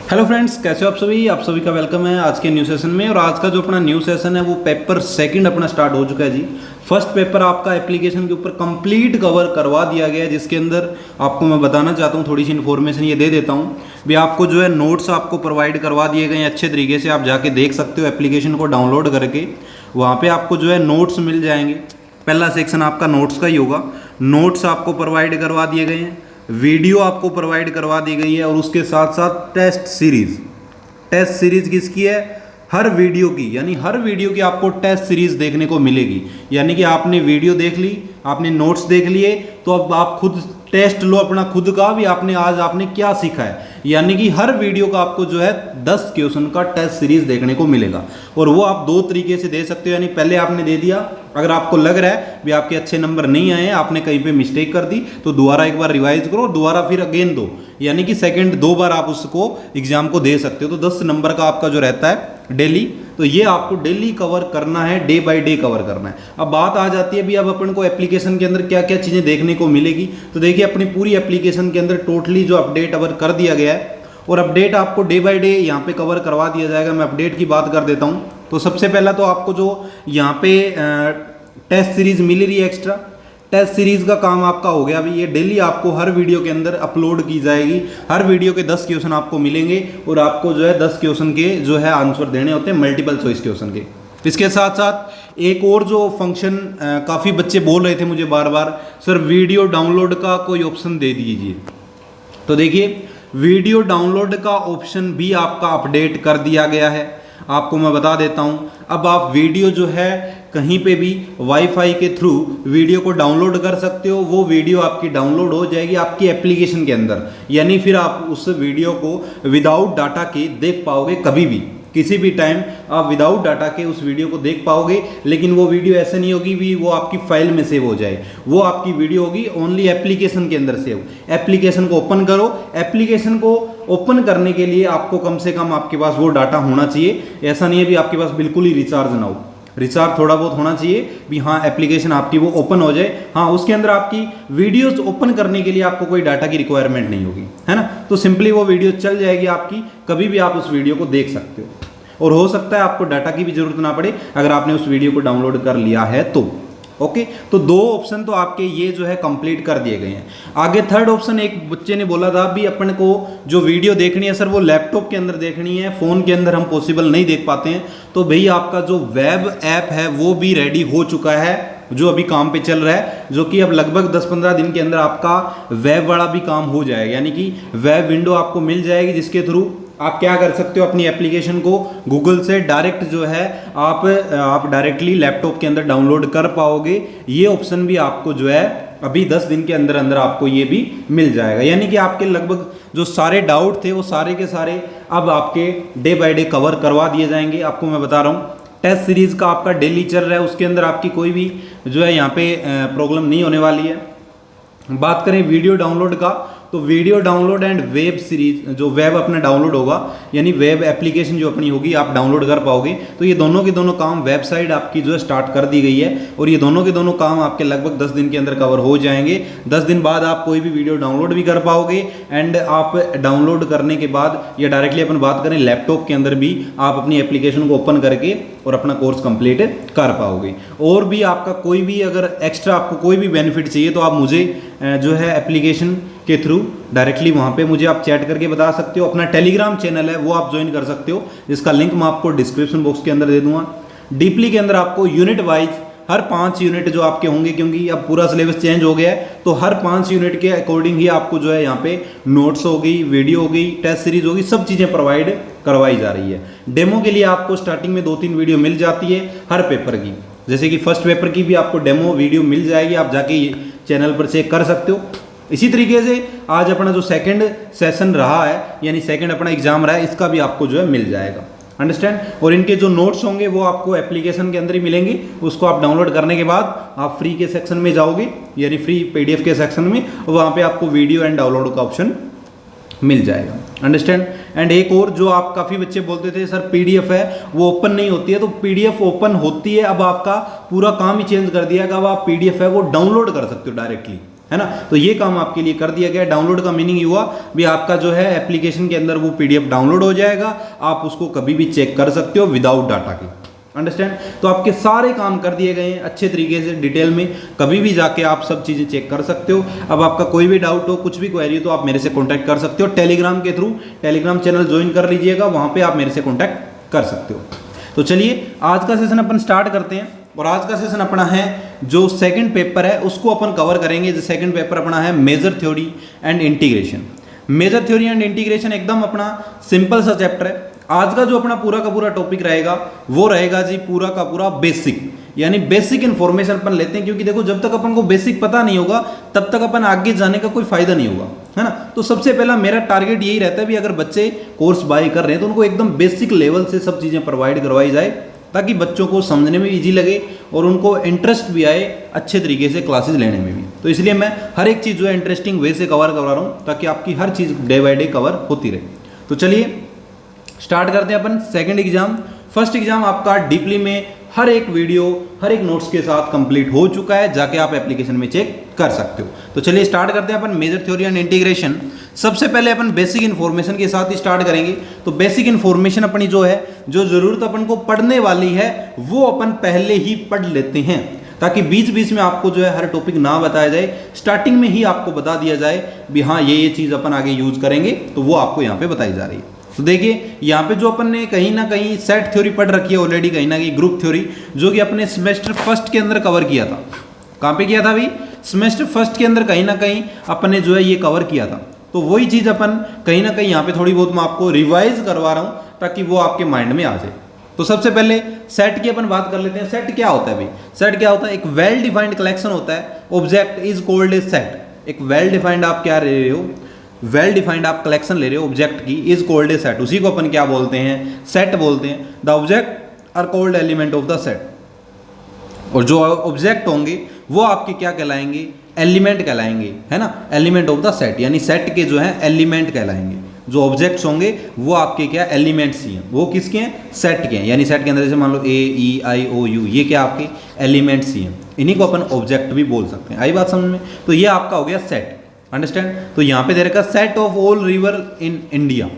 Hello friends, कैसे हो आप सभी का वेलकम है आज के न्यू सेशन में। और आज का जो अपना न्यू सेशन है वो पेपर सेकंड अपना स्टार्ट हो चुका है जी। फर्स्ट पेपर आपका एप्लीकेशन के ऊपर कंप्लीट कवर करवा दिया गया है, जिसके अंदर आपको मैं बताना चाहता हूँ, थोड़ी सी इन्फॉर्मेशन ये दे देता हूँ भी। आपको जो है नोट्स आपको प्रोवाइड करवा दिए गए हैं अच्छे तरीके से। आप जाके देख सकते हो एप्लीकेशन को डाउनलोड करके, वहाँ पर आपको जो है नोट्स मिल जाएंगे। पहला सेक्शन आपका नोट्स का ही होगा। नोट्स आपको प्रोवाइड करवा दिए गए हैं, वीडियो आपको प्रोवाइड करवा दी गई है, और उसके साथ साथ टेस्ट सीरीज किसकी है? हर वीडियो की, यानी हर वीडियो की आपको टेस्ट सीरीज देखने को मिलेगी। यानी कि आपने वीडियो देख ली, आपने नोट्स देख लिए, तो अब आप खुद टेस्ट लो अपना खुद का भी, आपने क्या सीखा है। यानी कि हर वीडियो का आपको जो है 10 क्वेश्चन का टेस्ट सीरीज देखने को मिलेगा। और वो आप दो तरीके से दे सकते हो, यानी पहले आपने दे दिया, अगर आपको लग रहा है भी आपके अच्छे नंबर नहीं आए हैं, आपने कहीं पे मिस्टेक कर दी, तो दोबारा एक बार रिवाइज करो, दोबारा फिर अगेन दो, यानी कि सेकंड 2 बार आप उसको एग्जाम को दे सकते हो। तो 10 नंबर का आपका जो रहता है डेली, तो ये आपको डेली कवर करना है, डे बाय डे कवर करना है। अब बात आ जाती है भी अब अपन को एप्लीकेशन के अंदर क्या क्या चीज़ें देखने को मिलेगी। तो देखिए अपनी पूरी एप्लीकेशन के अंदर टोटली जो अपडेट अवर कर दिया गया है, और अपडेट आपको डे बाय डे यहाँ पे कवर करवा दिया जाएगा। मैं अपडेट की बात कर देता हूँ। तो सबसे पहला तो आपको जो यहाँ पे टेस्ट सीरीज मिल रही है, एक्स्ट्रा टेस्ट सीरीज का काम आपका हो गया अभी। ये डेली आपको हर वीडियो के अंदर अपलोड की जाएगी। हर वीडियो के 10 क्वेश्चन आपको मिलेंगे, और आपको जो है 10 क्वेश्चन के जो है आंसर देने होते हैं, मल्टीपल चॉइस क्वेश्चन के। इसके साथ साथ एक और जो फंक्शन काफ़ी बच्चे बोल रहे थे मुझे बार बार, सर वीडियो डाउनलोड का कोई ऑप्शन दे दीजिए। तो देखिए वीडियो डाउनलोड का ऑप्शन भी आपका अपडेट कर दिया गया है। आपको मैं बता देता हूं, अब आप वीडियो जो है कहीं पे भी वाईफाई के थ्रू वीडियो को डाउनलोड कर सकते हो। वो वीडियो आपकी डाउनलोड हो जाएगी आपकी एप्लीकेशन के अंदर, यानी फिर आप उस वीडियो को विदाउट डाटा के देख पाओगे कभी भी, किसी भी टाइम आप विदाउट डाटा के उस वीडियो को देख पाओगे। लेकिन वो वीडियो ऐसे नहीं होगी भी वो आपकी फाइल में सेव हो जाए, वो आपकी वीडियो होगी ओनली एप्लीकेशन के अंदर सेव। एप्लीकेशन को ओपन करो, एप्लीकेशन को ओपन करने के लिए आपको कम से कम आपके पास वो डाटा होना चाहिए। ऐसा नहीं है भी आपके पास बिल्कुल ही रिचार्ज ना हो, रिचार्ज थोड़ा बहुत होना चाहिए भी। हाँ, एप्लीकेशन आपकी वो ओपन हो जाए। हाँ, उसके अंदर आपकी वीडियोस ओपन करने के लिए आपको कोई डाटा की रिक्वायरमेंट नहीं होगी, है ना। तो सिंपली वो वीडियो चल जाएगी आपकी, कभी भी आप उस वीडियो को देख सकते हो। और हो सकता है आपको डाटा की भी जरूरत ना पड़े अगर आपने उस वीडियो को डाउनलोड कर लिया है तो। ओके, तो 2 ऑप्शन तो आपके ये जो है कंप्लीट कर दिए गए हैं। आगे थर्ड ऑप्शन, एक बच्चे ने बोला था भी अपन को जो वीडियो देखनी है सर वो लैपटॉप के अंदर देखनी है, फ़ोन के अंदर हम पॉसिबल नहीं देख पाते हैं। तो भाई आपका जो वेब ऐप है वो भी रेडी हो चुका है, जो अभी काम पे चल रहा है, जो कि अब लगभग 10-15 दिन के अंदर आपका वेब वाला भी काम हो जाएगा। यानी कि वेब विंडो आपको मिल जाएगी, जिसके थ्रू आप क्या कर सकते हो, अपनी एप्लीकेशन को गूगल से डायरेक्ट जो है आप डायरेक्टली लैपटॉप के अंदर डाउनलोड कर पाओगे। ये ऑप्शन भी आपको जो है अभी 10 दिन के अंदर अंदर आपको ये भी मिल जाएगा। यानी कि आपके लगभग जो सारे डाउट थे वो सारे के सारे अब आपके डे बाय डे कवर करवा दिए जाएंगे। आपको मैं बता रहा हूँ टेस्ट सीरीज का आपका डेली चल रहा है, उसके अंदर आपकी कोई भी जो है यहाँ पे प्रॉब्लम नहीं होने वाली है। बात करें वीडियो डाउनलोड का, तो video download and web series, जो वेब अपना डाउनलोड होगा, यानी वेब एप्लीकेशन जो अपनी होगी आप डाउनलोड कर पाओगे। तो ये दोनों के दोनों काम वेबसाइट आपकी जो है स्टार्ट कर दी गई है, और ये दोनों के दोनों काम आपके लगभग 10 दिन के अंदर कवर हो जाएंगे। 10 दिन बाद आप कोई भी वीडियो डाउनलोड भी कर पाओगे, एंड आप डाउनलोड करने के बाद या डायरेक्टली अपन बात करें लैपटॉप के अंदर भी आप अपनी एप्लीकेशन को ओपन करके और अपना कोर्स कंप्लीट कर पाओगे। और भी आपका कोई भी अगर एक्स्ट्रा आपको कोई भी बेनिफिट चाहिए तो आप मुझे जो है एप्लीकेशन के थ्रू डायरेक्टली वहाँ पे मुझे आप चैट करके बता सकते हो। अपना टेलीग्राम चैनल है वो आप ज्वाइन कर सकते हो, जिसका लिंक मैं आपको डिस्क्रिप्शन बॉक्स के अंदर दे दूंगा। डीपली के अंदर आपको यूनिट वाइज हर 5 यूनिट जो आपके होंगे, क्योंकि अब पूरा सिलेबस चेंज हो गया है, तो हर 5 यूनिट के अकॉर्डिंग ही आपको जो है यहाँ पे नोट्स हो गई, वीडियो हो गई, टेस्ट सीरीज होगी, सब चीज़ें प्रोवाइड करवाई जा रही है। डेमो के लिए आपको स्टार्टिंग में 2-3 वीडियो मिल जाती है हर पेपर की, जैसे कि फर्स्ट पेपर की भी आपको डेमो वीडियो मिल जाएगी, आप जाके चैनल पर चेक कर सकते हो। इसी तरीके से आज अपना जो सेकंड सेशन रहा है, यानी सेकंड अपना एग्जाम रहा है, इसका भी आपको जो है मिल जाएगा, अंडरस्टैंड। और इनके जो नोट्स होंगे वो आपको एप्लीकेशन के अंदर ही मिलेंगे। उसको आप डाउनलोड करने के बाद आप फ्री के सेक्शन में जाओगे, यानी फ्री पीडीएफ के सेक्शन में, वहाँ पे आपको वीडियो एंड डाउनलोड का ऑप्शन मिल जाएगा, अंडरस्टैंड। एंड एक और जो आप काफ़ी बच्चे बोलते थे सर पीडीएफ है वो ओपन नहीं होती है, तो पीडीएफ ओपन होती है। अब आपका पूरा काम ही चेंज कर दिया है, अब आप पीडीएफ है वो डाउनलोड कर सकते हो डायरेक्टली। है ना। तो ये काम आपके लिए कर दिया गया। डाउनलोड का मीनिंग हुआ भी आपका जो है एप्लीकेशन के अंदर वो PDF डाउनलोड हो जाएगा, आप उसको कभी भी चेक कर सकते हो विदाउट डाटा के। अंडरस्टैंड। तो आपके सारे काम कर दिए गए हैं अच्छे तरीके से डिटेल में, कभी भी जाके आप सब चीज़ें चेक कर सकते हो। अब आपका कोई भी डाउट हो, कुछ भी क्वेरी हो, तो आप मेरे से कॉन्टैक्ट कर सकते हो टेलीग्राम के थ्रू। टेलीग्राम चैनल ज्वाइन कर लीजिएगा, वहाँ पर आप मेरे से कॉन्टैक्ट कर सकते हो। तो चलिए आज का सेशन अपन स्टार्ट करते हैं। और आज का सेशन अपना है जो सेकंड पेपर है उसको अपन कवर करेंगे। जो सेकंड पेपर अपना है measure theory and integration. Measure theory and integration एकदम अपना सिंपल सा चैप्टर है। आज का जो अपना पूरा का पूरा टॉपिक रहेगा वो रहेगा जी पूरा का पूरा बेसिक, यानी बेसिक इन्फॉर्मेशन अपन लेते हैं। क्योंकि देखो जब तक अपन को बेसिक पता नहीं होगा तब तक अपन आगे जाने का कोई फायदा नहीं होगा, है ना। तो सबसे पहला मेरा टारगेट यही रहता है भी अगर बच्चे कोर्स बाय कर रहे हैं तो उनको एकदम बेसिक लेवल से सब चीज़ें प्रोवाइड करवाई जाए, ताकि बच्चों को समझने में इजी लगे और उनको इंटरेस्ट भी आए अच्छे तरीके से क्लासेस लेने में भी। तो इसलिए मैं हर एक चीज़ जो है इंटरेस्टिंग वे से कवर करवा रहा हूँ, ताकि आपकी हर चीज़ डे बाय डे कवर होती रहे। तो चलिए स्टार्ट करते हैं अपन सेकंड एग्जाम। फर्स्ट एग्जाम आपका डीपली में हर एक वीडियो हर एक नोट्स के साथ कंप्लीट हो चुका है, जाके आप एप्लीकेशन में चेक कर सकते हो। तो चलिए स्टार्ट करते हैं अपन मेजर थ्योरी एंड इंटीग्रेशन। सबसे पहले अपन बेसिक इन्फॉर्मेशन के साथ ही स्टार्ट करेंगे। तो बेसिक इन्फॉर्मेशन अपनी जो है, जो जरूरत अपन को पढ़ने वाली है वो अपन पहले ही पढ़ लेते हैं, ताकि बीच बीच में आपको जो है हर टॉपिक ना बताया जाए, स्टार्टिंग में ही आपको बता दिया जाए भी हाँ ये चीज़ अपन आगे यूज करेंगे, तो वो आपको यहाँ पे बताई जा रही है। तो देखिए यहाँ पे जो अपन ने कहीं ना कहीं सेट थ्योरी पढ़ रखी है ऑलरेडी, कहीं ना कहीं ग्रुप थ्योरी, जो कि अपने सेमेस्टर फर्स्ट के अंदर कवर किया था। कहाँ पे किया था भाई? सेमेस्टर फर्स्ट के अंदर कहीं ना कहीं अपने जो है ये कवर किया था। तो वही चीज़ अपन कहीं ना कहीं यहाँ पे थोड़ी बहुत मैं आपको रिवाइज करवा रहा हूँ, ताकि वो आपके माइंड में आ जाए। तो सबसे पहले सेट की अपन बात कर लेते हैं। सेट क्या होता है भाई? सेट क्या होता है? एक वेल डिफाइंड कलेक्शन होता है। Object is called A set. एक वेल डिफाइंड आप क्या ले रहे हो? वेल डिफाइंड आप कलेक्शन ले रहे हो ऑब्जेक्ट की, इज कॉल्ड ए सेट। उसी को अपन क्या बोलते हैं? सेट बोलते हैं। The object are called element of the set. और जो ऑब्जेक्ट होंगे वो आपके क्या कहलाएंगे? एलिमेंट कहलाएंगे, है ना। एलिमेंट ऑफ द सेट, यानी सेट के जो है एलिमेंट कहलाएंगे। जो ऑब्जेक्ट्स होंगे वो आपके क्या? एलिमेंट्स ही हैं। वो किसके हैं? सेट के हैं। यानी सेट के अंदर जैसे मान लो AEIOU, ये क्या आपके एलिमेंट्स ही हैं। इन्हीं को अपन ऑब्जेक्ट भी बोल सकते हैं। आई बात समझ में? तो ये आपका हो गया सेट। अंडरस्टैंड। तो यहाँ पे दे रखा set of all river in India.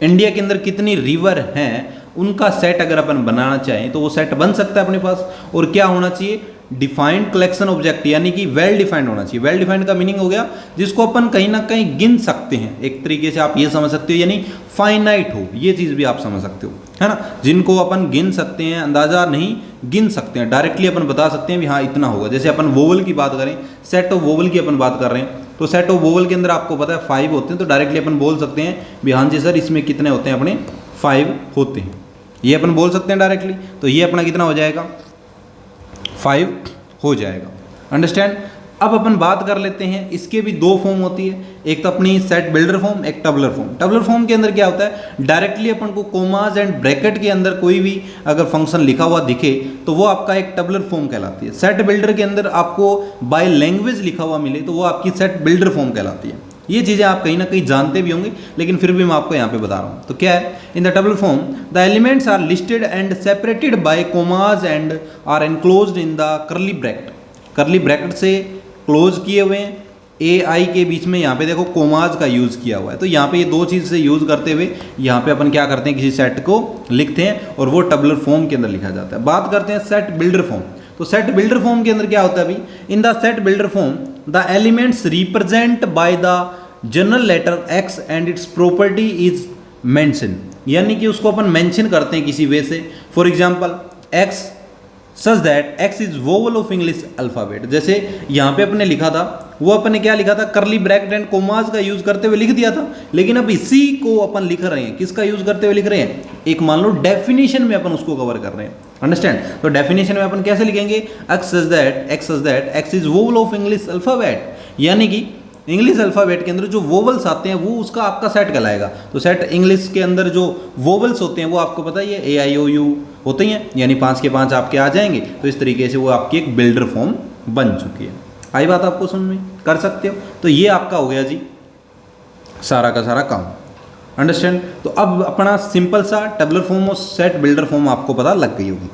India के अंदर कितनी रिवर हैं उनका सेट अगर अपन बनाना चाहें तो वो सेट बन सकता है अपने पास। और क्या होना चाहिए? डिफाइंड कलेक्शन ऑब्जेक्ट, यानी कि वेल डिफाइंड होना चाहिए। वेल डिफाइंड का मीनिंग हो गया जिसको अपन कहीं ना कहीं गिन सकते हैं। एक तरीके से आप ये समझ सकते हो, यानी फाइनाइट हो, ये चीज़ भी आप समझ सकते हो, है ना। जिनको अपन गिन सकते हैं, अंदाजा नहीं गिन सकते हैं, डायरेक्टली अपन बता सकते हैं भी हाँ इतना होगा। जैसे अपन वोवल की बात करें, सेट ऑफ वोवल की अपन बात कर रहे हैं, तो सेट ऑफ वोवल के अंदर आपको पता है 5 होते हैं। तो डायरेक्टली अपन बोल सकते हैं भी हाँ जी सर इसमें कितने होते हैं? अपने 5 होते हैं। ये अपन बोल सकते हैं डायरेक्टली। तो ये अपना कितना हो जाएगा? 5 हो जाएगा। अंडरस्टैंड। अब अपन बात कर लेते हैं, इसके भी 2 फॉर्म होती है। एक तो अपनी सेट बिल्डर फॉर्म, एक टबलर फॉर्म। टबलर फॉर्म के अंदर क्या होता है? डायरेक्टली अपन को कोमाज एंड ब्रैकेट के अंदर कोई भी अगर फंक्शन लिखा हुआ दिखे तो वो आपका एक टबलर फॉर्म कहलाती है। सेट बिल्डर के अंदर आपको बाय लैंग्वेज लिखा हुआ मिले तो वो आपकी सेट बिल्डर फॉर्म कहलाती है। ये चीज़ें आप कहीं ना कहीं जानते भी होंगे, लेकिन फिर भी मैं आपको यहाँ पे बता रहा हूँ। तो क्या है? In the tabular form the elements are listed and separated by commas and are enclosed in the curly bracket. Curly bracket से क्लोज किए हुए हैं। AI के बीच में यहाँ पे देखो कोमाज का यूज़ किया हुआ है। तो यहाँ पे ये 2 चीज़ से यूज़ करते हुए यहाँ पे अपन क्या करते हैं? किसी सेट को लिखते हैं और वो टबलर फॉर्म के अंदर लिखा जाता है। बात करते हैं सेट बिल्डर फॉर्म। तो सेट बिल्डर फॉर्म के अंदर क्या होता है भाई? In the set builder form the elements represent by the general letter X and its property is mention, यानी कि उसको अपन मेंशन करते हैं किसी वे से। For example X such that X is vowel of English alphabet. जैसे यहाँ पे अपने लिखा था, वो अपने क्या लिखा था? करली ब्रैकेट एंड कोमास का यूज करते हुए लिख दिया था। लेकिन अब इसी को अपन लिख रहे हैं, किसका यूज करते हुए लिख रहे हैं? एक मान लो डेफिनेशन में अपन उसको कवर कर रहे हैं। अंडरस्टैंड। तो डेफिनेशन में अपन कैसे लिखेंगे? X such that X is vowel of English alphabet, यानी कि इंग्लिश अल्फाबेट के अंदर जो वोवल्स आते हैं वो उसका आपका सेट कहलाएगा। तो सेट इंग्लिश के अंदर जो वोवल्स होते हैं वो आपको पता ही है AIOU होते ही हैं, यानी 5 के 5 आपके आ जाएंगे। तो इस तरीके से वो आपकी एक बिल्डर फॉर्म बन चुकी है। आई बात आपको समझ में? कर सकते हो। तो ये आपका हो गया जी सारा का सारा काम। अंडरस्टैंड। तो अब अपना सिंपल सा टेबलर फॉर्म और सेट बिल्डर फॉर्म आपको पता लग गई होगी।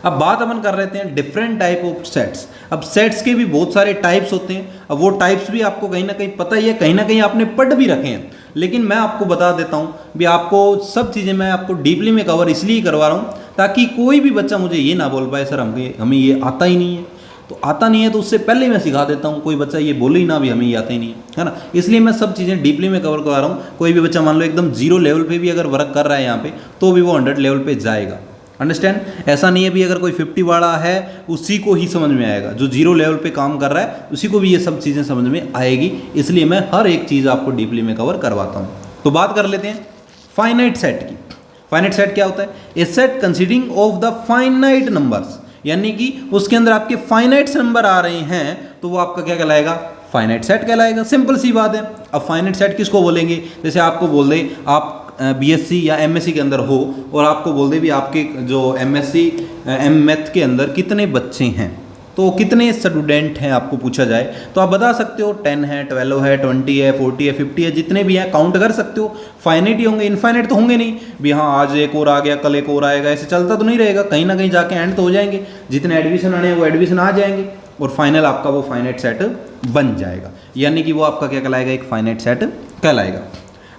अब बात अपन कर रहे हैं डिफरेंट टाइप ऑफ सेट्स। अब सेट्स के भी बहुत सारे टाइप्स होते हैं, अब वो टाइप्स भी आपको कहीं ना कहीं पता ही है, कहीं ना कहीं आपने पढ़ भी रखे हैं, लेकिन मैं आपको बता देता हूँ भी आपको सब चीज़ें मैं आपको डीपली में कवर इसलिए करवा रहा हूँ ताकि कोई भी बच्चा मुझे ये ना बोल पाए सर हमें ये आता ही नहीं है। तो आता नहीं है तो उससे पहले ही मैं सिखा देता हूँ, कोई बच्चा ये बोले ही ना भी हमें ये आता ही नहीं है ना। इसलिए मैं सब चीज़ें डीपली में कवर करवा रहा हूँ। कोई भी बच्चा मान लो एकदम 0 लेवल पे भी अगर वर्क कर रहा है यहाँ पे तो भी वो 100 लेवल पे जाएगा। अंडरस्टैंड? ऐसा नहीं है भी अगर कोई 50 वाला है उसी को ही समझ में आएगा, जो 0 लेवल पे काम कर रहा है उसी को भी ये सब चीज़ें समझ में आएगी। इसलिए मैं हर एक चीज़ आपको डीपली में कवर करवाता हूँ। तो बात कर लेते हैं फाइनाइट सेट की। फाइनाइट सेट क्या होता है? A set consisting of the finite numbers, यानी कि उसके अंदर आपके फाइनाइट नंबर आ रहे हैं तो वो आपका क्या कहलाएगा? फाइनाइट सेट कहलाएगा। सिंपल सी बात है। अब फाइनाइट सेट किसको बोलेंगे? जैसे आपको बोल दे आप बीएससी या एमएससी के अंदर हो और आपको बोल दे भी आपके जो एमएससी मैथ के अंदर कितने बच्चे हैं, तो कितने स्टूडेंट हैं आपको पूछा जाए तो आप बता सकते हो 10 है, 12 है, 20 है, 40 है, 50 है, जितने भी हैं काउंट कर सकते हो। फाइनाइट ही होंगे, इनफाइनाइट तो होंगे नहीं भी हाँ आज एक और आ गया कल एक और आएगा, ऐसे चलता तो नहीं रहेगा। कहीं ना कहीं जाके एंड तो हो जाएंगे, जितने एडमिशन आने हैं वो एडमिशन आ जाएंगे और फाइनल आपका वो फाइनाइट सेट बन जाएगा, यानी कि वो आपका क्या कहलाएगा? एक फाइनाइट सेट कहलाएगा।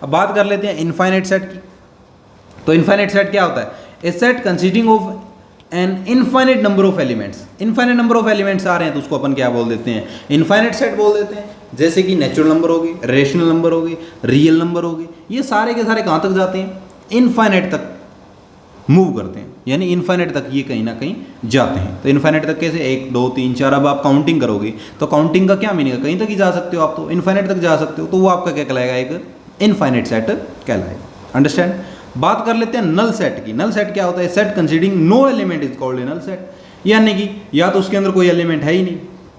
अब बात कर लेते हैं इनफाइनाइट सेट की। तो इनफाइनाइट सेट क्या होता है? A set consisting of an infinite number of elements. Infinite number of elements आ रहे हैं तो उसको अपन क्या बोल देते हैं? इनफाइनाइट सेट बोल देते हैं। जैसे कि नेचुरल नंबर हो गए, रेशनल नंबर हो गए, रियल नंबर हो गए, ये सारे के सारे कहाँ तक जाते हैं? इनफाइनाइट तक मूव करते हैं, यानी इनफाइनाइट तक ये कहीं ना कहीं जाते हैं। तो इनफाइनाइट तक कैसे? 1 2 3 4। अब आप काउंटिंग करोगे तो काउंटिंग का क्या मीनिंग है? कहीं तक ही जा सकते हो आप, तो इनफाइनाइट तक जा सकते हो, तो वो आपका क्या कहलाएगा? एक इनफाइनाइट सेट कहलाएगा। अंडरस्टैंड? बात कर लेते हैं नल सेट की। नल सेट क्या होता है? Set considering no element is called a null set, यानी कि या तो उसके अंदर कोई एलिमेंट है ही नहीं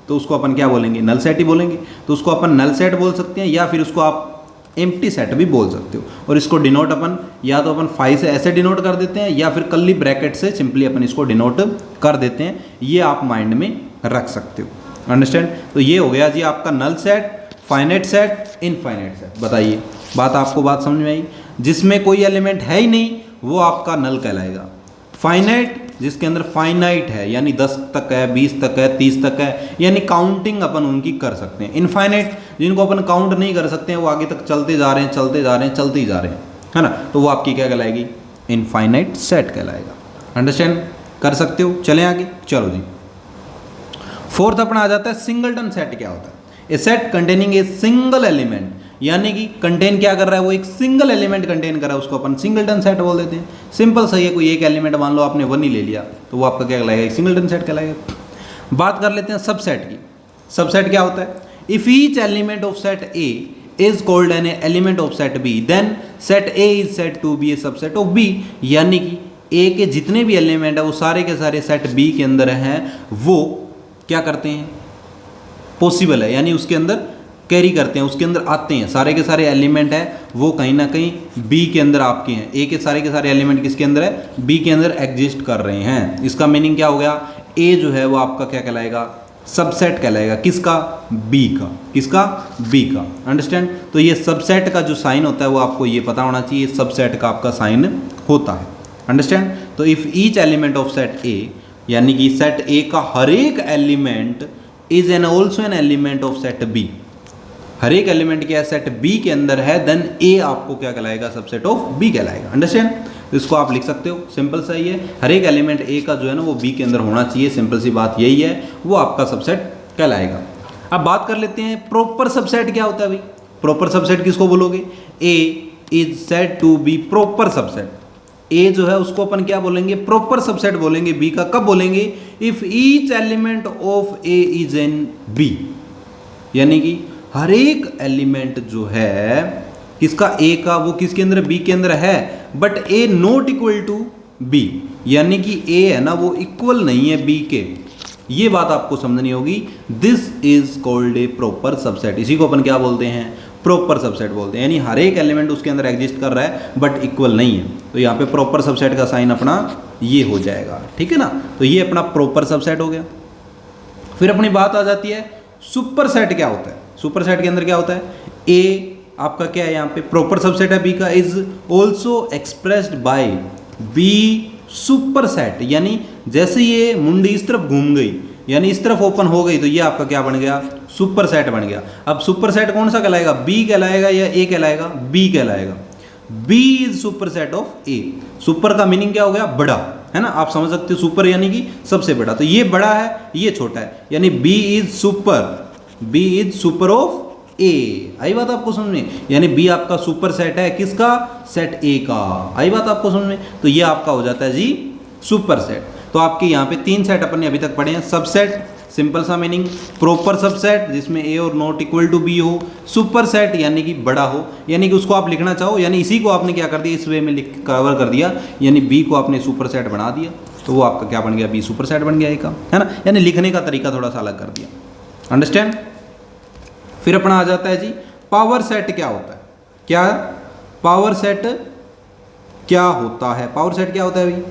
तो उसको अपन क्या बोलेंगे? नल सेट ही बोलेंगे। तो उसको अपन नल सेट बोल सकते हैं या फिर उसको आप एम्प्टी सेट भी बोल सकते हो। और इसको डिनोट अपन या तो अपन 5 से ऐसे डिनोट कर देते हैं या फिर कर्ली ब्रैकेट से सिंपली अपन इसको डिनोट कर देते हैं। ये आप माइंड में रख सकते हो। अंडरस्टैंड? तो ये हो गया जी आपका null set, finite set, infinite set. बताइए बात समझ में आई? जिसमें कोई एलिमेंट है ही नहीं वो आपका नल कहलाएगा। फाइनाइट जिसके अंदर फाइनाइट है, यानी 10 तक है, 20 तक है, 30 तक है, यानी काउंटिंग अपन उनकी कर सकते हैं। इनफाइनाइट जिनको अपन काउंट नहीं कर सकते हैं, वो आगे तक चलते जा रहे हैं, चलते जा रहे हैं, चलते ही जा रहे हैं, है ना, तो वो आपकी क्या कहलाएगी? इनफाइनाइट सेट कहलाएगा। अंडरस्टैंड कर सकते हो? चलें आगे। चलो जी, फोर्थ अपना आ जाता है सिंगलटन सेट। क्या होता है? A set containing a single element, यानी कि कंटेन क्या कर रहा है? वो एक सिंगल एलिमेंट कंटेन कर रहा है, उसको अपन सिंगलटन सेट बोल देते हैं। सिंपल सही है, कोई एक एलिमेंट मान लो आपने 1 ही ले लिया तो वो आपका क्या कहलाएगा? एक सिंगलटन सेट कहलाएगा। बात कर लेते हैं सबसेट की। सबसेट क्या होता है? If each element of set A is called an element of set B then set A is set to be a subset of B, यानी कि ए के जितने भी एलिमेंट है वो सारे के सारे सेट बी के अंदर हैं, वो क्या करते हैं? पॉसिबल है, यानी उसके अंदर कैरी करते हैं, उसके अंदर आते हैं। सारे के सारे एलिमेंट है वो कहीं ना कहीं बी के अंदर आपके हैं। ए के सारे एलिमेंट किसके अंदर है? बी के अंदर एग्जिस्ट कर रहे हैं। इसका मीनिंग क्या हो गया? ए जो है वो आपका क्या कहलाएगा? सबसेट कहलाएगा। किसका? बी का। किसका? बी का। अंडरस्टैंड? तो ये सबसेट का जो साइन होता है वो आपको ये पता होना चाहिए, सबसेट का आपका साइन होता है। अंडरस्टैंड? तो if each element of set A, यानी कि सेट ए का हर एक element is an also an element of set B, हर एक एलिमेंट क्या सेट बी के अंदर है, देन ए आपको क्या कहलाएगा? सबसेट ऑफ बी कहलाएगा। अंडरस्टैंड? तो इसको आप लिख सकते हो, सिंपल सा ही है। हर एक एलिमेंट ए का जो है ना वो बी के अंदर होना चाहिए, सिंपल सी बात यही है, वो आपका सबसेट कहलाएगा। अब बात कर लेते हैं प्रॉपर सबसेट क्या होता है भाई? प्रॉपर सबसेट किसको बोलोगे? A is said to be proper subset. A जो है उसको अपन क्या बोलेंगे? प्रॉपर सबसेट बोलेंगे। बी का कब बोलेंगे? If each element of A is in B, यानी कि हर एक एलिमेंट जो है किसका? ए का, वो किसके अंदर? बी के अंदर है, but A not equal to B, यानी कि ए है ना वो इक्वल नहीं है बी के। ये बात आपको समझनी होगी। This is called A proper subset. इसी को अपन क्या बोलते हैं? प्रॉपर सबसेट बोलते हैं। यानी हर एक एलिमेंट उसके अंदर एग्जिस्ट कर रहा है बट इक्वल नहीं है, तो यहाँ पे प्रॉपर सबसेट का साइन अपना ये हो जाएगा। ठीक है ना? तो ये अपना प्रॉपर सबसेट हो गया। फिर अपनी बात आ जाती है सुपर सेट क्या होता है? सुपर सेट के अंदर क्या होता है? ए आपका क्या है यहाँ पे? प्रॉपर सबसेट है बी का, is also expressed by be super set, यानी जैसे ये मुंडी इस तरफ घूम गई यानी इस तरफ ओपन हो गई तो ये आपका क्या बन गया, सुपर सेट बन गया। अब सुपर सेट कौन सा कहलाएगा, बी कहलाएगा या ए कहलाएगा, बी कहलाएगा। B is superset of A. Super का मीनिंग क्या हो गया, बड़ा, है ना, आप समझ सकते हो, सुपर यानी कि सबसे बड़ा, तो ये बड़ा है ये छोटा है, यानी B is super, B is super of A. आई बात आपको समझ में, यानी बी आपका सुपर सेट है किसका, सेट ए का। आई बात आपको समझ में, तो ये आपका हो जाता है जी सुपर सेट। तो आपके यहाँ पे 3 सेट अपन ने अभी तक पढ़े हैं, सबसेट सिंपल सा मीनिंग, प्रॉपर सबसेट जिसमें ए और नॉट इक्वल टू बी हो, सुपर सेट यानी कि बड़ा हो, यानी कि उसको आप लिखना चाहो, यानी इसी को आपने क्या कर दिया, इस वे में लिख कवर कर दिया, यानी बी को आपने सुपर सेट बना दिया, तो वो आपका क्या बन गया, बी सुपर सेट बन गया ए का, है ना, यानी लिखने का तरीका थोड़ा सा अलग कर दिया। अंडरस्टैंड। फिर अपना आ जाता है जी पावर सेट क्या होता है, क्या पावर सेट क्या होता है, पावर सेट क्या होता है भाई,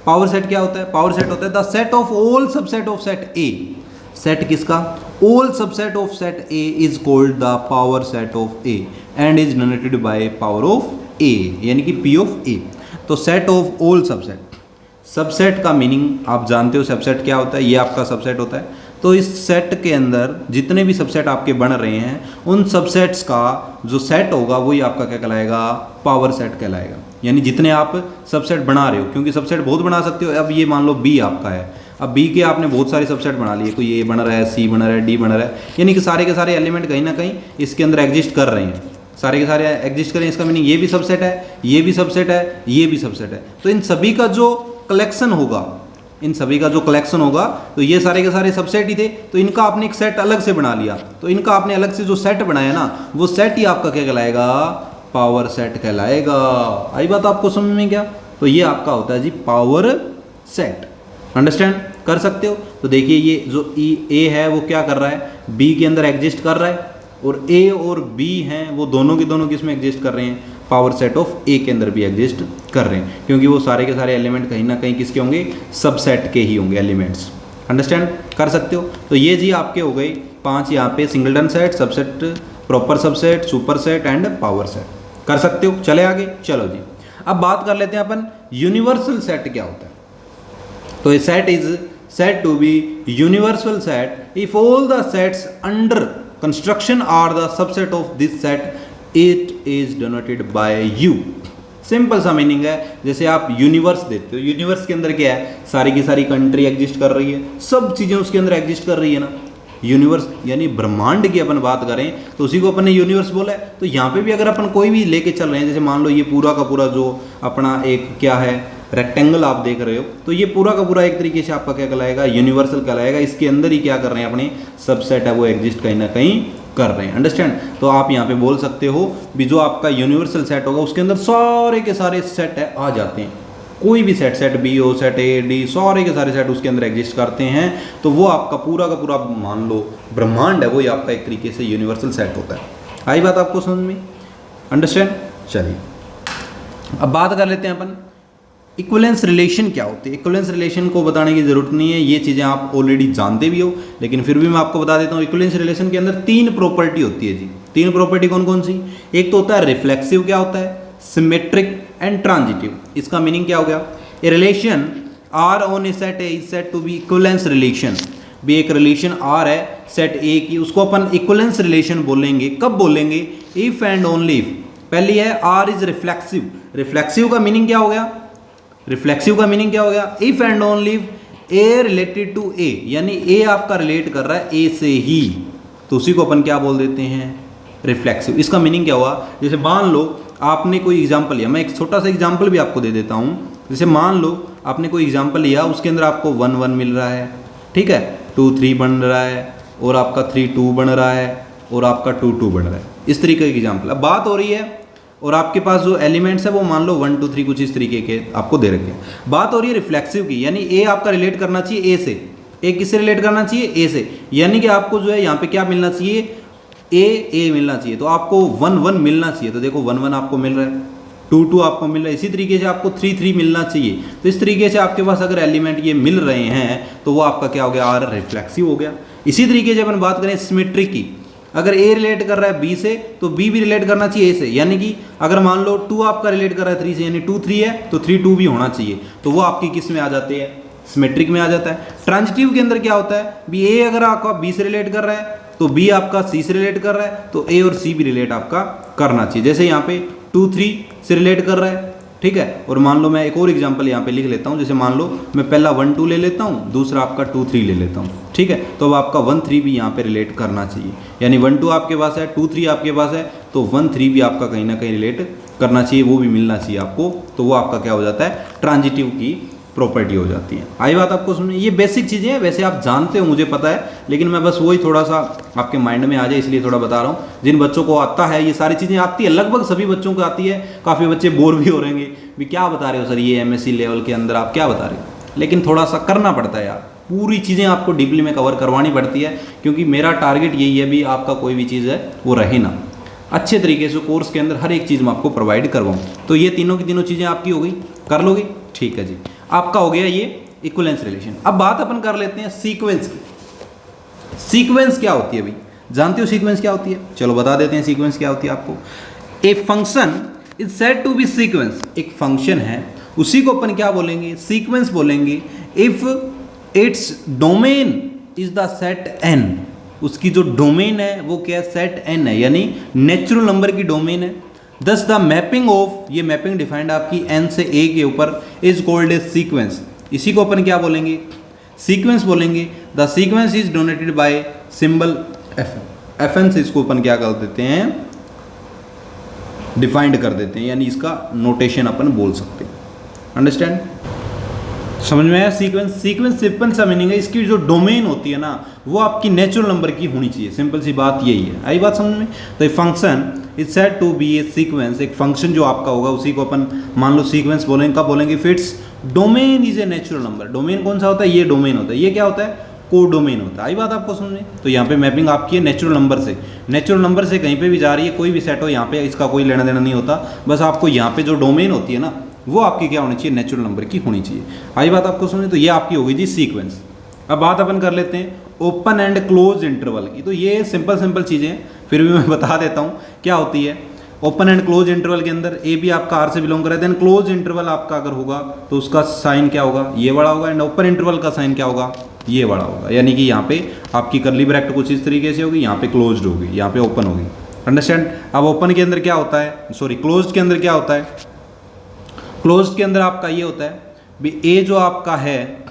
पावर सेट क्या होता है, पावर सेट होता है the set of all subset of set A. Set किसका, all subset of set A is called the power set of A and is denoted by power of A, यानी कि P of A. तो set of all subset, subset का meaning आप जानते हो, subset क्या होता है, ये आपका सबसेट होता है। तो इस सेट के अंदर जितने भी सबसेट आपके बन रहे हैं उन सबसेट्स का जो सेट होगा वही आपका क्या कहलाएगा, पावर सेट कहलाएगा। यानी जितने आप सबसेट बना रहे हो, क्योंकि सबसेट बहुत बना सकते हो। अब ये मान लो बी आपका है, अब बी के आपने बहुत सारे सबसेट बना लिए, कोई ए बन रहा है, सी बन रहा है, डी बन रहा है, यानी कि सारे के सारे एलिमेंट कहीं ना कहीं इसके अंदर एग्जिस्ट कर रहे हैं, सारे के सारे एग्जिस्ट कर रहे हैं। इसका मीनिंग ये भी सबसेट है, ये भी सबसेट है, ये भी सबसेट है। तो इन सभी का जो कलेक्शन होगा, इन सभी का जो कलेक्शन होगा, तो ये सारे के सारे सबसेट ही थे, तो इनका आपने एक सेट अलग से बना लिया, तो इनका आपने अलग से जो सेट बनाया ना, वो सेट ही आपका क्या कहलाएगा, पावर सेट कहलाएगा। आई बात आपको समझ में क्या, तो ये आपका होता है जी पावर सेट। अंडरस्टैंड कर सकते हो। तो देखिए ये जो ए है वो क्या कर रहा है, बी के अंदर एग्जिस्ट कर रहा है, और ए और बी हैं वो दोनों के दोनों किस में एग्जिस्ट कर रहे हैं, पावर सेट ऑफ ए के अंदर भी एग्जिस्ट कर रहे हैं, क्योंकि वो सारे के सारे एलिमेंट कहीं ना कहीं किसके होंगे, सबसेट के ही होंगे एलिमेंट्स। अंडरस्टैंड कर सकते हो। तो ये जी आपके हो गई 5 यहाँ पे, singleton set, subset, proper subset, super set and power set. कर सकते हो। चले आगे, चलो जी अब बात कर लेते हैं अपन यूनिवर्सल सेट क्या होता है। तो a set is set to be universal set if all the sets under construction are the subset of this set, it is denoted by U. Simple सा मीनिंग है, जैसे आप यूनिवर्स देते हो, यूनिवर्स के अंदर क्या है, सारी की सारी कंट्री एग्जिस्ट कर रही है, सब चीज़ें उसके अंदर एग्जिस्ट कर रही है ना। यूनिवर्स यानी ब्रह्मांड की अपन बात करें तो उसी को अपन ने यूनिवर्स बोला है। तो यहाँ पे भी अगर अपन कोई भी लेके चल रहे हैं, जैसे मान लो ये पूरा का पूरा जो अपना एक क्या है रेक्टेंगल आप देख रहे हो, तो ये पूरा का पूरा एक तरीके से आपका क्या कहलाएगा, यूनिवर्सल कहलाएगा। इसके अंदर ही क्या कर रहे हैं, अपने सबसेट है वो एग्जिस्ट कहीं ना कहीं कर रहे हैं। अंडरस्टैंड। तो आप यहाँ पे बोल सकते हो भी जो आपका यूनिवर्सल सेट होगा उसके अंदर सारे के सारे सेट है आ जाते हैं, कोई भी सेट, सेट बी हो, सेट ए डी, सारे के सारे सेट उसके अंदर एग्जिस्ट करते हैं। तो वो आपका पूरा का पूरा मान लो ब्रह्मांड है, वो आपका एक तरीके से यूनिवर्सल सेट होता है। आई बात आपको समझ में। अंडरस्टैंड। चलिए अब बात कर लेते हैं अपन इक्विवेलेंस रिलेशन क्या होती है। इक्विवेलेंस रिलेशन को बताने की जरूरत नहीं है, ये चीज़ें आप ऑलरेडी जानते भी हो, लेकिन फिर भी मैं आपको बता देता हूँ। इक्विवेलेंस रिलेशन के अंदर 3 प्रॉपर्टी होती है जी। 3 प्रॉपर्टी कौन कौन सी, एक तो होता है रिफ्लेक्सिव, क्या होता है, सिमेट्रिक एंड ट्रांजिटिव। इसका मीनिंग क्या हो गया, a relation R on a set A is set to be equivalence relation. भी एक रिलेशन आर है सेट ए की, उसको अपन इक्विवेलेंस रिलेशन बोलेंगे। कब बोलेंगे, इफ एंड ओनली इफ। पहली है आर इज रिफ्लेक्सिव। रिफ्लेक्सिव का मीनिंग क्या हो गया, रिफ्लेक्सिव का मीनिंग क्या हो गया, if and only if A related to A, यानी ए आपका रिलेट कर रहा है ए से ही, तो उसी को अपन क्या बोल देते हैं, रिफ्लेक्सिव। इसका मीनिंग क्या हुआ, जैसे मान लो आपने कोई एग्जाम्पल लिया, मैं एक छोटा सा एग्जाम्पल भी आपको दे देता हूँ। जैसे मान लो आपने कोई एग्जाम्पल लिया, उसके अंदर आपको 1 1 मिल रहा है, ठीक है, 2 3 बन रहा है, और आपका 3 2 बन रहा है, और आपका 2 2 बन रहा है। इस तरीके की एग्जाम्पल। अब बात हो रही है, और आपके पास जो एलिमेंट्स है वो मान लो 1 2 3 कुछ इस तरीके के आपको दे रखे हैं। बात हो रही है रिफ्लेक्सिव की, यानी ए आपका रिलेट करना चाहिए ए से। ए किससे रिलेट करना चाहिए, ए से, यानी कि आपको जो है यहाँ पे क्या मिलना चाहिए, ए मिलना चाहिए, तो आपको 1 1 मिलना चाहिए। तो देखो 1 1 आपको मिल रहा है, 2 2 आपको मिल रहा है, इसी तरीके से आपको 3 3 मिलना चाहिए। तो इस तरीके से आपके पास अगर एलिमेंट ये मिल रहे हैं तो वो आपका क्या हो गया, आर रिफ्लेक्सिव हो गया। इसी तरीके से अपन बात करें सिमेट्रिक की, अगर ए रिलेट कर रहा है बी से तो बी भी रिलेट करना चाहिए ए से, यानी कि अगर मान लो 2 आपका रिलेट कर रहा है 3 से, यानी 2 3 है तो 3 2 भी होना चाहिए, तो वो आपकी किस में आ जाते हैं, सिमेट्रिक में आ जाता है। ट्रांजिटिव के अंदर क्या होता है, बी ए अगर आपका बी से रिलेट कर रहा है तो बी आपका सी से रिलेट कर रहा है, तो ए और सी भी रिलेट आपका करना चाहिए। जैसे यहाँ पे 2 3 से रिलेट कर रहा है, ठीक है। और मान लो मैं एक और एग्जांपल यहाँ पे लिख लेता हूँ, जैसे मान लो मैं पहला 1 2 ले लेता हूँ, दूसरा आपका 2 3 ले लेता हूँ, ठीक है। तो अब आपका 1 3 भी यहाँ पे रिलेट करना चाहिए, यानी 1 2 आपके पास है, 2 3 आपके पास है, तो 1 3 भी आपका कहीं ना कहीं रिलेट करना चाहिए, वो भी मिलना चाहिए आपको। तो वो आपका क्या हो जाता है, ट्रांजिटिव की प्रॉपर्टी हो जाती है। आई बात आपको सुनिए, ये बेसिक चीज़ें हैं, वैसे आप जानते हो मुझे पता है, लेकिन मैं बस वही थोड़ा सा आपके माइंड में आ जाए इसलिए थोड़ा बता रहा हूँ। जिन बच्चों को आता है ये सारी चीज़ें आती है, लगभग सभी बच्चों को आती है। काफ़ी बच्चे बोर भी हो रहेंगे, भी क्या बता रहे हो सर, ये एमएससी लेवल के अंदर आप क्या बता रहे हो, लेकिन थोड़ा सा करना पड़ता है यार, पूरी चीज़ें आपको डीपली में कवर करवानी पड़ती है, क्योंकि मेरा टारगेट यही है भी आपका कोई भी चीज़ है वो रहे ना, अच्छे तरीके से कोर्स के अंदर हर एक चीज़ मैं आपको प्रोवाइड करवाऊँ। तो ये तीनों की तीनों चीज़ें आपकी हो गई, कर लोगे, ठीक है जी। आपका हो गया ये इक्विवेलेंस रिलेशन। अब बात अपन कर लेते हैं सीक्वेंस की। सीक्वेंस क्या होती है भाई, जानते हो सीक्वेंस क्या होती है? चलो बता देते हैं सीक्वेंस क्या होती है आपको। A function is said to be sequence, एक फंक्शन है उसी को अपन क्या बोलेंगे, सीक्वेंस बोलेंगे। If its domain is the set N, उसकी जो डोमेन है वो क्या है, सेट एन है, यानी नेचुरल नंबर की डोमेन है। दस द मैपिंग ऑफ, ये मैपिंग डिफाइंड आपकी एन से ए के ऊपर, इज कॉल्ड ए सीक्वेंस। इसी को अपन क्या बोलेंगे, सीक्वेंस बोलेंगे। The sequence is donated by symbol F N से इसको अपन क्या कर देते हैं, डिफाइंड कर देते हैं, यानी इसका नोटेशन अपन बोल सकते हैं। अंडरस्टैंड, समझ में आया? सीक्वेंस, सीक्वेंस सिंपल सा मीनिंग है, इसकी जो डोमेन होती है ना वो आपकी नेचुरल नंबर की होनी चाहिए, सिंपल सी बात यही है। आई बात समझ में? तो function is said to be a sequence, एक फंक्शन जो आपका होगा उसी को अपन मान लो सीक्वेंस बोलेंगे। कब बोलेंगे, fits domain is a natural number. Domain कौन सा होता है, ये डोमेन होता है, ये क्या होता है, को डोमेन होता है। आई बात आपको समझ में? तो यहाँ पे मैपिंग आपकी है नेचुरल नंबर से, नेचुरल नंबर से कहीं पे भी जा रही है, कोई भी सेट हो, यहाँ पे इसका कोई लेना देना नहीं होता, बस आपको यहाँ पे जो डोमेन होती है ना वो आपकी क्या होनी चाहिए, नेचुरल नंबर की होनी चाहिए। आई बात आपको समझे? तो ये आपकी होगी जी सीक्वेंस। अब बात अपन कर लेते हैं ओपन एंड क्लोज इंटरवल की। तो ये सिंपल सिंपल चीज़ें फिर भी मैं बता देता हूँ क्या होती है। ओपन एंड क्लोज इंटरवल के अंदर ए भी आपका आर से बिलोंग करे, देन क्लोज इंटरवल आपका अगर होगा तो उसका साइन क्या होगा, ये बड़ा होगा, एंड ओपन इंटरवल का साइन क्या होगा, ये बड़ा होगा। यानी कि यहाँ पे आपकी कर्ली ब्रैकेट कुछ इस तरीके से होगी, यहाँ पे क्लोज्ड होगी, यहाँ पे ओपन होगी। अंडरस्टैंड? अब ओपन के अंदर क्या होता है, सॉरी क्लोज्ड के अंदर क्या होता है, क्लोज्ड के अंदर आपका ये होता है भी ए जो आपका है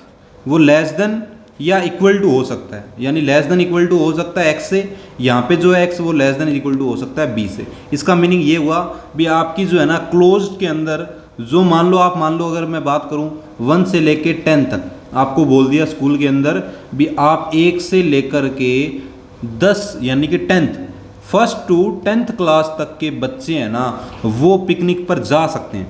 वो लेस देन या इक्वल टू हो सकता है, यानी लेस देन इक्वल टू हो सकता है एक्स से, यहाँ पे जो है एक्स वो लेस देन इक्वल टू हो सकता है बी से। इसका मीनिंग ये हुआ भी आपकी जो है ना क्लोज्ड के अंदर जो मान लो अगर मैं बात करूँ 1 से लेके 10 तक, आपको बोल दिया स्कूल के अंदर भी आप 1 से लेकर के 10 यानी कि 10th, first to 10th class तक के बच्चे हैं ना वो पिकनिक पर जा सकते हैं,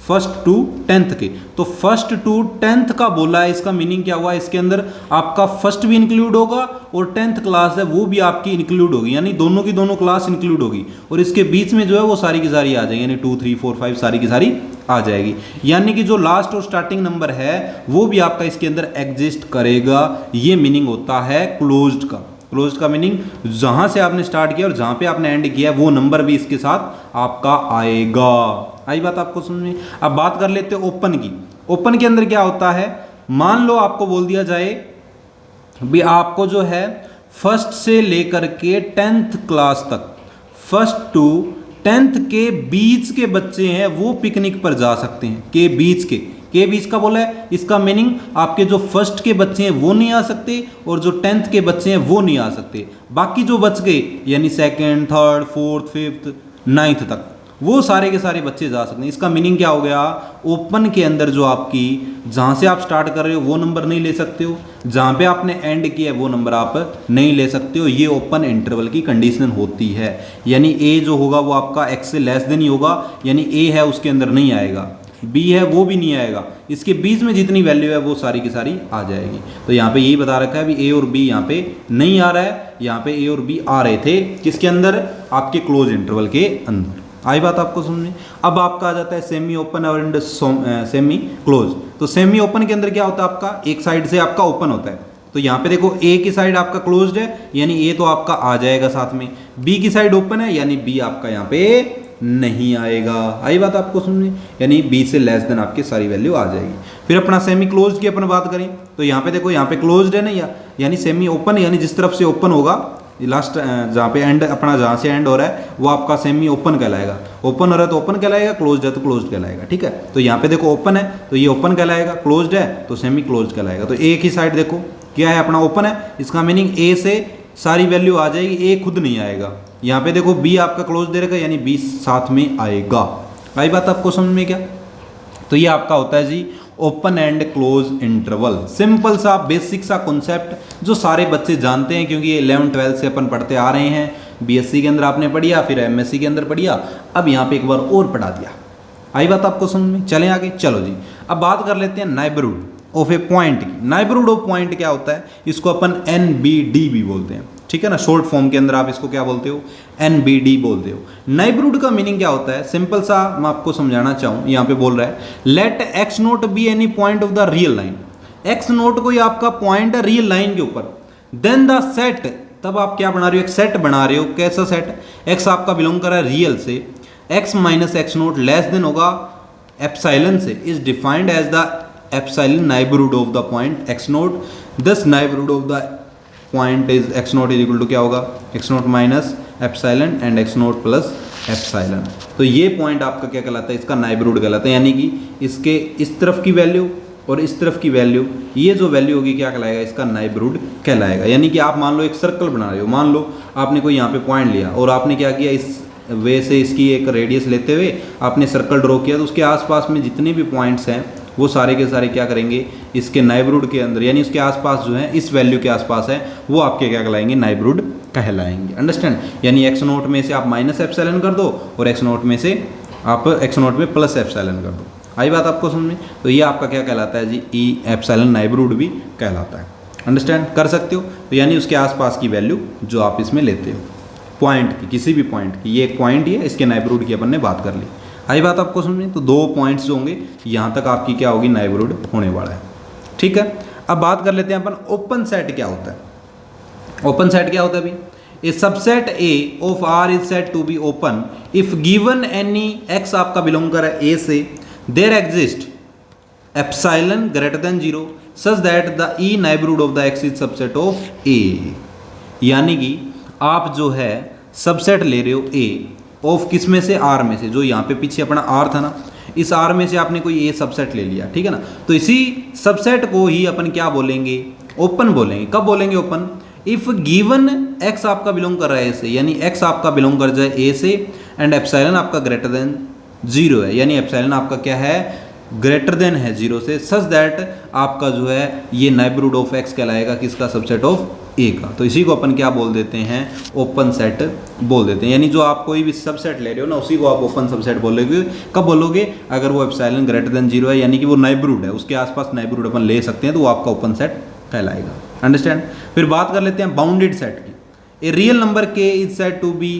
फर्स्ट टू 10th के। तो फर्स्ट टू 10th का बोला है, इसका मीनिंग क्या हुआ, इसके अंदर आपका फर्स्ट भी इंक्लूड होगा और 10th क्लास है वो भी आपकी इंक्लूड होगी, यानी दोनों की दोनों क्लास इंक्लूड होगी, और इसके बीच में जो है वो सारी की सारी आ जाएगी, यानी 2 3 4 5 सारी की सारी आ जाएगी। यानी कि जो लास्ट और स्टार्टिंग नंबर है वो भी आपका इसके अंदर एग्जिस्ट करेगा। ये मीनिंग होता है क्लोज्ड का। क्लोज्ड का मीनिंग जहां से आपने स्टार्ट किया और जहां पे आपने एंड किया वो नंबर भी इसके साथ आपका आएगा। आई बात आपको समझ में? अब बात कर लेते हैं ओपन की। ओपन के अंदर क्या होता है, मान लो आपको बोल दिया जाए भी आपको जो है फर्स्ट से लेकर के 10th क्लास तक, फर्स्ट टू 10th के बीच के बच्चे हैं वो पिकनिक पर जा सकते हैं, के बीच का बोला है। इसका मीनिंग आपके जो फर्स्ट के बच्चे हैं वो नहीं आ सकते और जो 10th के बच्चे हैं वो नहीं आ सकते, बाकी जो बच गए यानी 2nd, 3rd, 4th, 5th, 9th तक वो सारे के सारे बच्चे जा सकते हैं। इसका मीनिंग क्या हो गया, ओपन के अंदर जो आपकी जहाँ से आप स्टार्ट कर रहे हो वो नंबर नहीं ले सकते हो, जहाँ पे आपने एंड किया है वो नंबर आप नहीं ले सकते हो। ये ओपन इंटरवल की कंडीशन होती है, यानी ए जो होगा वो आपका एक्स से लेस देन ही होगा, यानी ए है उसके अंदर नहीं आएगा, बी है वो भी नहीं आएगा, इसके बीच में जितनी वैल्यू है वो सारी की सारी आ जाएगी। तो यहाँ पे यही बता रखा है भी ए और बी यहाँ पे नहीं आ रहा है, यहाँ पे ए और बी आ रहे थे किसके अंदर, आपके क्लोज इंटरवल के अंदर। आई बात आपको समझ। अब आपका आ जाता है सेमी ओपन और सेमी क्लोज। तो सेमी ओपन के अंदर क्या होता है, आपका एक साइड से आपका ओपन होता है, तो यहाँ पे देखो ए की साइड आपका क्लोज्ड है यानी ए तो आपका आ जाएगा साथ में, बी की साइड ओपन है यानी बी आपका यहाँ पे नहीं आएगा। आई बात आपको समझ में, यानी बी से लेस देन आपकी सारी वैल्यू आ जाएगी। फिर अपना सेमी क्लोज्ड की अपन बात करें तो यहाँ पे देखो, यहाँ पे क्लोज्ड है ना, यानी सेमी ओपन, यानी जिस तरफ से ओपन होगा लास्ट जहाँ पे एंड अपना, जहाँ से एंड हो रहा है वो आपका सेमी ओपन कहलाएगा। ओपन हो रहा है तो ओपन कहलाएगा, क्लोज्ड है तो क्लोज्ड कहलाएगा। ठीक है, तो यहाँ पे देखो ओपन है तो ये ओपन कहलाएगा, क्लोज्ड है तो सेमी क्लोज्ड कहलाएगा। तो एक ही साइड देखो क्या है अपना, ओपन है, इसका मीनिंग ए से सारी वैल्यू आ जाएगी, ए खुद नहीं आएगा। यहाँ पे देखो बी आपका क्लोज दे रखा है, यानी बी साथ में आएगा। आई बात आपको समझ में क्या? तो ये आपका होता है जी open and close interval. Simple सा बेसिक सा कॉन्सेप्ट जो सारे बच्चे जानते हैं, क्योंकि ये 11th 12th से अपन पढ़ते आ रहे हैं। बीएससी के अंदर आपने पढ़िया, फिर एमएससी के अंदर पढ़िया, अब यहाँ पे एक बार और पढ़ा दिया। आई बात आपको समझ में? चलें आगे, चलो जी अब बात कर लेते हैं नाइबरहुड ऑफ ए पॉइंट की। नाइबरहुड ऑफ पॉइंट क्या होता है? इसको अपन NBD भी बोलते हैं, ठीक है ना, शॉर्ट फॉर्म के अंदर आप इसको क्या बोलते हो? NBD बोलते हो। नाइबरहुड का मीनिंग क्या होता है? सिंपल सा मैं आपको समझाना चाहूँ, यहाँ पे बोल रहा है let x naught be any point of the real line. x naught कोई आपका पॉइंट है रियल लाइन के ऊपर, देन द सेट, तब आप क्या बना रहे हो? एक सेट बना रहे हो। कैसा सेट? x आपका बिलोंग कर रहा है रियल से, x minus x naught less than होगा एप्सिलॉन से, is defined as the epsilon neighbourhood of the point x naught. This neighbourhood of the point is x naught is equal to क्या होगा? x naught minus epsilon and x naught plus epsilon. तो ये point आपका क्या कहलाता है? इसका neighbourhood कहलाता है, यानी कि इसके इस तरफ की वैल्यू और इस तरफ की वैल्यू, ये जो वैल्यू होगी क्या कहलाएगा? इसका नाइबरहुड कहलाएगा। यानी कि आप मान लो एक सर्कल बना रहे हो, मान लो आपने कोई यहाँ पे पॉइंट लिया और आपने क्या किया, इस वे से इसकी एक रेडियस लेते हुए आपने सर्कल ड्रॉ किया, तो उसके आसपास में जितने भी पॉइंट्स हैं वो सारे के सारे क्या करेंगे? इसके नाइबरहुड के अंदर, यानी उसके आसपास जो है, इस वैल्यू के आसपास है, वो आपके क्या कहलाएंगे? नाइबरहुड कहलाएंगे। अंडरस्टैंड? यानी x नोट में से आप माइनस एप्सिलॉन कर दो और x नोट में से आप x नोट में प्लस एप्सिलॉन कर दो। आई बात आपको समझ में? तो ये आपका क्या कहलाता है जी? ई एप्सिलॉन नाइबरहुड भी कहलाता है। अंडरस्टैंड कर सकते हो? तो यानी उसके आसपास की वैल्यू जो आप इसमें लेते हो पॉइंट की, किसी भी पॉइंट की, ये एक पॉइंट ही है, इसके नाइबरहुड की अपन ने बात कर ली। आई बात आपको समझ में? तो दो पॉइंट्स जो होंगे यहाँ तक आपकी क्या होगी? नाइबरहुड होने वाला है। ठीक है, अब बात कर लेते हैं अपन ओपन सेट क्या होता है। ओपन सेट क्या होता है भाई? A subset A of R is set to be open if given any x आपका बिलोंग कर है A से, there exist epsilon greater than 0 such that the E neighbourhood of the x is subset of A। यानी कि आप जो है subset ले रहे हो A ऑफ किस में से? R में से। जो यहाँ पे पीछे अपना R था ना, इस R में से आपने कोई A सबसेट ले लिया, ठीक है ना। तो इसी सबसेट को ही अपन क्या बोलेंगे? ओपन बोलेंगे। कब बोलेंगे ओपन? इफ गिवन x आपका बिलोंग कर रहा है A से, यानी x आपका बिलोंग कर जाए A से एंड एप्सिलॉन आपका ग्रेटर देन 0 है, यानी एप्सिलॉन आपका क्या है? ग्रेटर देन है 0 से, सच दैट आपका जो है ये नाइबरहुड ऑफ x कहलाएगा किसका? सबसेट ऑफ A का। तो इसी को अपन क्या बोल देते हैं? ओपन सेट बोल देते हैं। यानी जो आप कोई भी सबसेट ले रहे हो ना, उसी को आप ओपन सबसेट बोलोगे। कब बोलोगे? अगर वो एप्सिलॉन ग्रेटर देन 0 है, यानी कि वो नाइबरहुड है, उसके आसपास नाइबरहुड अपन ले सकते हैं, तो वो आपका ओपन सेट कहलाएगा। अंडरस्टैंड? फिर बात कर लेते हैं बाउंडेड सेट की। A real number k is set to be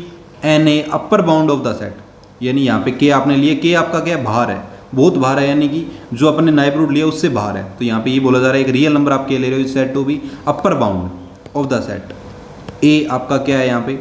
an a upper bound of the set. यानी यहाँ पे k आपने लिए, k आपका क्या है? बाहर है, बहुत बाहर है, यानी कि जो अपने नाइबरहुड लिया उससे बाहर है। तो यहाँ पे ये बोला जा रहा है एक रियल नंबर आप k ले रहे हो is set to be upper bound of the set. a आपका क्या है? यहाँ पे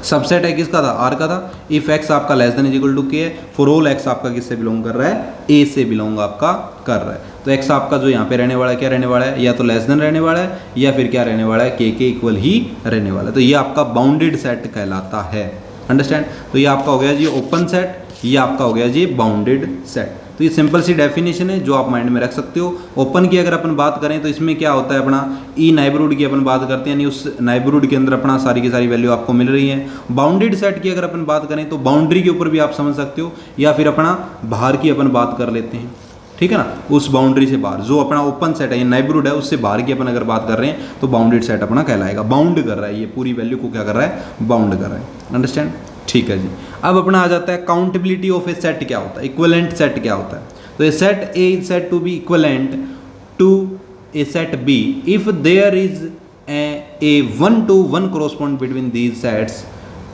सबसेट है, किसका था? R का था। इफ x आपका less than is equal to k है, फॉर ऑल x आपका किससे बिलोंग कर रहा है? A से बिलोंग आपका कर रहा है। तो x आपका जो यहाँ पे रहने वाला है, क्या रहने वाला है? या तो लेस देन रहने वाला है, या फिर क्या रहने वाला है? k के इक्वल ही रहने वाला है। तो ये आपका बाउंडेड सेट कहलाता है। अंडरस्टैंड? तो ये आपका हो गया जी ओपन सेट, ये आपका हो गया जी बाउंडेड सेट। तो ये सिंपल सी डेफिनेशन है जो आप माइंड में रख सकते हो। ओपन की अगर अपन बात करें तो इसमें क्या होता है? अपना ई नाइबरहुड की अपन बात करते हैं, यानी उस नाइबरहुड के अंदर अपना सारी की सारी वैल्यू आपको मिल रही है। बाउंडेड सेट की अगर अपन बात करें तो बाउंड्री के ऊपर भी आप समझ सकते हो, या फिर अपना बाहर की अपन बात कर लेते हैं, ठीक है ना। उस बाउंड्री से बाहर जो अपना ओपन सेट है, ये नाइबरहुड है, उससे बाहर की अपन अगर बात कर रहे हैं तो बाउंडेड सेट अपना कहलाएगा। बाउंड कर रहा है, ये पूरी वैल्यू को क्या कर रहा है? बाउंड कर रहा है। अंडरस्टैंड? ठीक है जी। अब अपना आ जाता है काउंटेबिलिटी ऑफ ए सेट क्या होता है, इक्विवेलेंट सेट क्या होता है। तो a set A is set to be equivalent to a set B if there is a 1-to-1 correspond between these sets.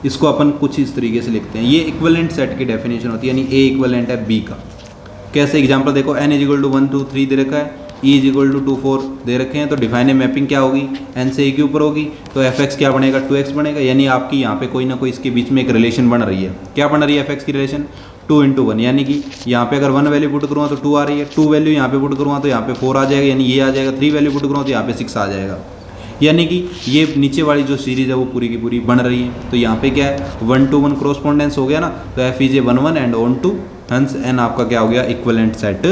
इसको अपन कुछ इस तरीके से लिखते हैं, ये इक्विवेलेंट सेट की डेफिनेशन होती है, यानी A इक्विवेलेंट है B का। कैसे? एग्जांपल देखो, n इज इक्वल टू 1 2 3 दे रखा है, ई इज इक्वल टू 2 4 दे रखे हैं, तो डिफाइन मैपिंग क्या होगी, एन से ए के ऊपर होगी, तो एफ एक्स क्या बनेगा 2x बनेगा, यानी आपकी यहाँ पे कोई ना कोई इसके बीच में एक रिलेशन बन रही है। क्या बन रही है एफ एक्स की रिलेशन, 2 × 1, यानी कि यहाँ पे अगर 1 वैल्यू पुट करूँगा तो 2 आ रही है, 2 वैल्यू यहाँ पे पुट करूँगा तो यहाँ पे 4 आ जाएगा, यानी ये आ जाएगा, 3 वैल्यू पुट करूँगा तो यहाँ पे 6 आ जाएगा, यानी कि ये नीचे वाली जो सीरीज़ है वो पूरी की पूरी बन रही है। तो यहाँ पे क्या है 1 to 1 क्रॉसपोंडेंस हो गया ना, तो F is a 1 1 and onto, hence N आपका क्या हो गया इक्विवेलेंट सेट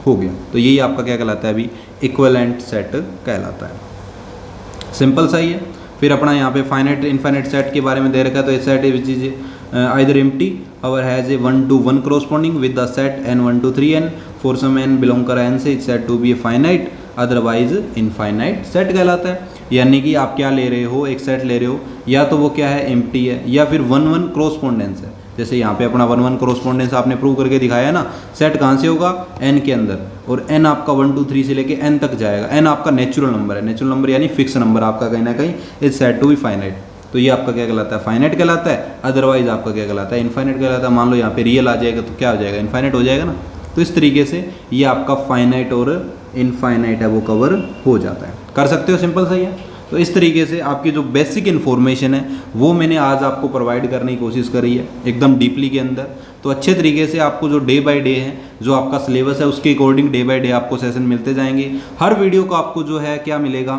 हो गया। तो यही आपका क्या कहलाता है अभी इक्विवेलेंट सेट कहलाता है। सिंपल सा ही है। फिर अपना यहाँ पे फाइनाइट इनफाइनाइट सेट के बारे में दे रखा है, तो a set which is either empty or has a 1 to 1 corresponding with the set n 1 to 3n, for some n belong कर n से it's said to be a finite otherwise infinite set कहलाता है। यानी कि आप क्या ले रहे हो, एक सेट ले रहे हो, या तो वो क्या है एम्प्टी है या फिर 1 1 क्रॉसपोंडेंस है। जैसे यहाँ पे अपना 1 1 क्रॉसपोंडेंस आपने प्रूव करके दिखाया है ना, सेट कहाँ से होगा n के अंदर, और n आपका 1 2 3 से लेके n तक जाएगा। n आपका नेचुरल नंबर है, नेचुरल नंबर यानी फिक्स नंबर आपका कहीं ना कहीं is said to be finite. तो ये आपका क्या कहलाता है फाइनाइट कहलाता है, अदरवाइज आपका क्या कहलाता है इनफाइनाइट कहलाता है। मान लो यहाँ पे रियल आ जाएगा तो क्या हो जाएगा इनफाइनाइट हो जाएगा ना। तो इस तरीके से ये आपका फाइनाइट और इनफाइनाइट है वो कवर हो जाता है, कर सकते हो, सिंपल सही है। तो इस तरीके से आपकी जो बेसिक इन्फॉर्मेशन है वो मैंने आज आपको प्रोवाइड करने की कोशिश करी है एकदम डीपली के अंदर। तो अच्छे तरीके से आपको जो डे बाय डे है जो आपका सिलेबस है उसके अकॉर्डिंग डे बाय डे आपको सेशन मिलते जाएंगे। हर वीडियो को आपको जो है क्या मिलेगा,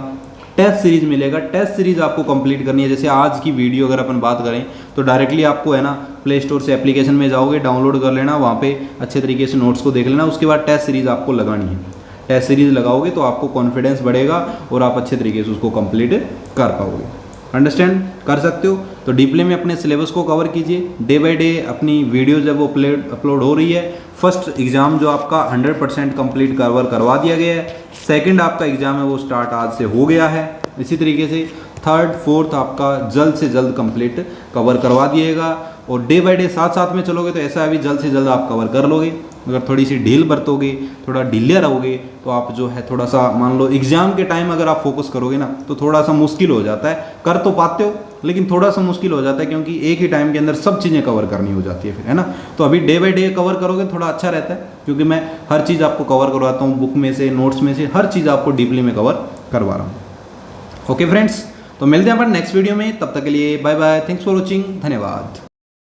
टेस्ट सीरीज मिलेगा। टेस्ट सीरीज आपको कंप्लीट करनी है। जैसे आज की वीडियो अगर अपन बात करें तो डायरेक्टली आपको है ना प्ले स्टोर से एप्लीकेशन में जाओगे, डाउनलोड कर लेना, वहाँ पे अच्छे तरीके से नोट्स को देख लेना, उसके बाद टेस्ट सीरीज आपको लगानी है। टेस्ट सीरीज लगाओगे तो आपको कॉन्फिडेंस बढ़ेगा और आप अच्छे तरीके से उसको कंप्लीट कर पाओगे। अंडरस्टैंड कर सकते हो। तो डीपली में अपने सिलेबस को कवर कीजिए। डे बाय डे अपनी वीडियोज जब वो अपलोड हो रही है। फर्स्ट एग्जाम जो आपका 100% कंप्लीट कवर करवा दिया गया है। सेकंड आपका एग्जाम है वो स्टार्ट आज से हो गया है। इसी तरीके से थर्ड फोर्थ आपका जल्द से जल्द कंप्लीट कवर करवा दिएगा। और डे बाय डे साथ साथ में चलोगे तो ऐसा अभी जल्द से जल्द आप कवर कर लोगे। अगर थोड़ी सी ढील बरतोगे, थोड़ा ढीले रहोगे तो आप जो है थोड़ा सा मान लो एग्जाम के टाइम अगर आप फोकस करोगे ना तो थोड़ा सा मुश्किल हो जाता है। कर तो पाते हो लेकिन थोड़ा सा मुश्किल हो जाता है क्योंकि एक ही टाइम के अंदर सब चीज़ें कवर करनी हो जाती है फिर, है ना। तो अभी डे बाय डे कवर करोगे थोड़ा अच्छा रहता है क्योंकि मैं हर चीज़ आपको कवर करवाता हूँ, बुक में से, नोट्स में से, हर चीज़ आपको डीपली में कवर करवा रहा हूँ। ओके फ्रेंड्स, तो मिलते हैं अपन नेक्स्ट वीडियो में। तब तक के लिए bye bye, thanks for watching, धन्यवाद।